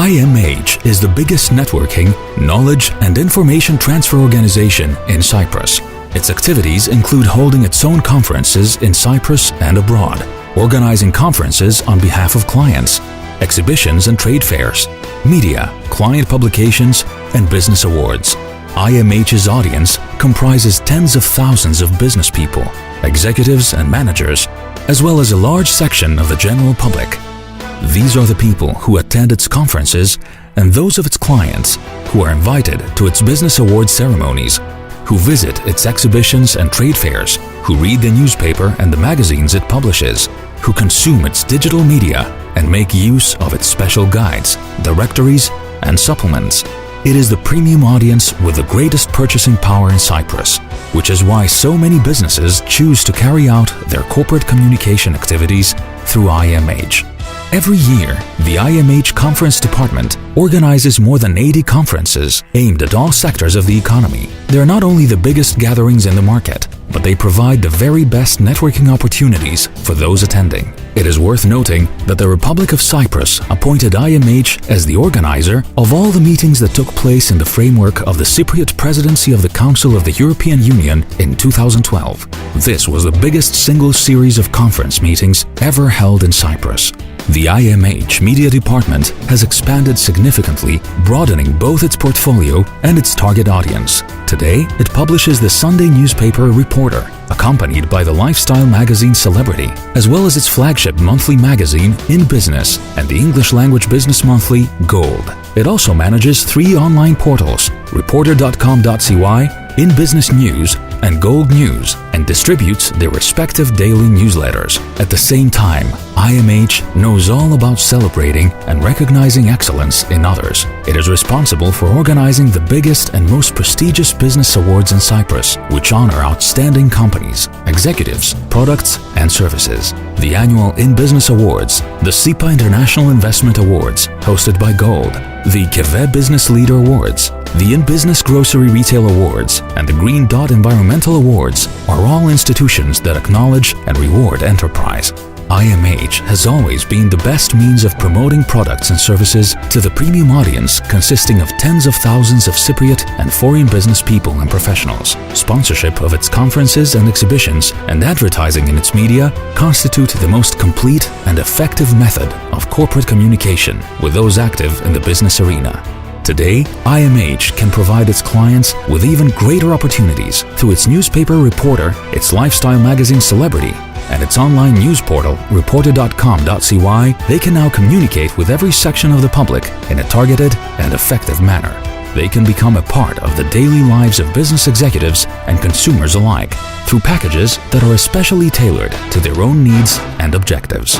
IMH is the biggest networking, knowledge, and information transfer organization in Cyprus. Its activities include holding its own conferences in Cyprus and abroad, organizing conferences on behalf of clients, exhibitions and trade fairs, media, client publications, and business awards. IMH's audience comprises tens of thousands of business people, executives and managers, as well as a large section of the general public. These are the people who attend its conferences and those of its clients who are invited to its business awards ceremonies, who visit its exhibitions and trade fairs, who read the newspaper and the magazines it publishes, who consume its digital media and make use of its special guides, directories, and supplements. It is the premium audience with the greatest purchasing power in Cyprus, which is why so many businesses choose to carry out their corporate communication activities through IMH. Every year, the IMH Conference Department organizes more than 80 conferences aimed at all sectors of the economy. They are not only the biggest gatherings in the market, but they provide the very best networking opportunities for those attending. It is worth noting that the Republic of Cyprus appointed IMH as the organizer of all the meetings that took place in the framework of the Cypriot Presidency of the Council of the European Union in 2012. This was the biggest single series of conference meetings ever held in Cyprus. The IMH Media Department has expanded significantly, broadening both its portfolio and its target audience. Today, it publishes the Sunday newspaper Reporter, accompanied by the lifestyle magazine Celebrity, as well as its flagship monthly magazine In Business and the English-language business monthly Gold. It also manages 3 online portals, reporter.com.cy, In Business News, and Gold News, and distributes their respective daily newsletters. At the same time, IMH knows all about celebrating and recognizing excellence in others. It is responsible for organizing the biggest and most prestigious business awards in Cyprus, which honor outstanding companies, executives, products, and services. The annual In Business Awards, the SIPA International Investment Awards, hosted by Gold, the Keve Business Leader Awards, the In Business Grocery Retail Awards, and the Green Dot Environmental Awards are all institutions that acknowledge and reward enterprise. IMH has always been the best means of promoting products and services to the premium audience consisting of tens of thousands of Cypriot and foreign business people and professionals. Sponsorship of its conferences and exhibitions and advertising in its media constitute the most complete and effective method of corporate communication with those active in the business arena. Today, IMH can provide its clients with even greater opportunities through its newspaper Reporter, its lifestyle magazine Celebrity, and its online news portal reporter.com.cy. They can now communicate with every section of the public in a targeted and effective manner. They can become a part of the daily lives of business executives and consumers alike through packages that are especially tailored to their own needs and objectives.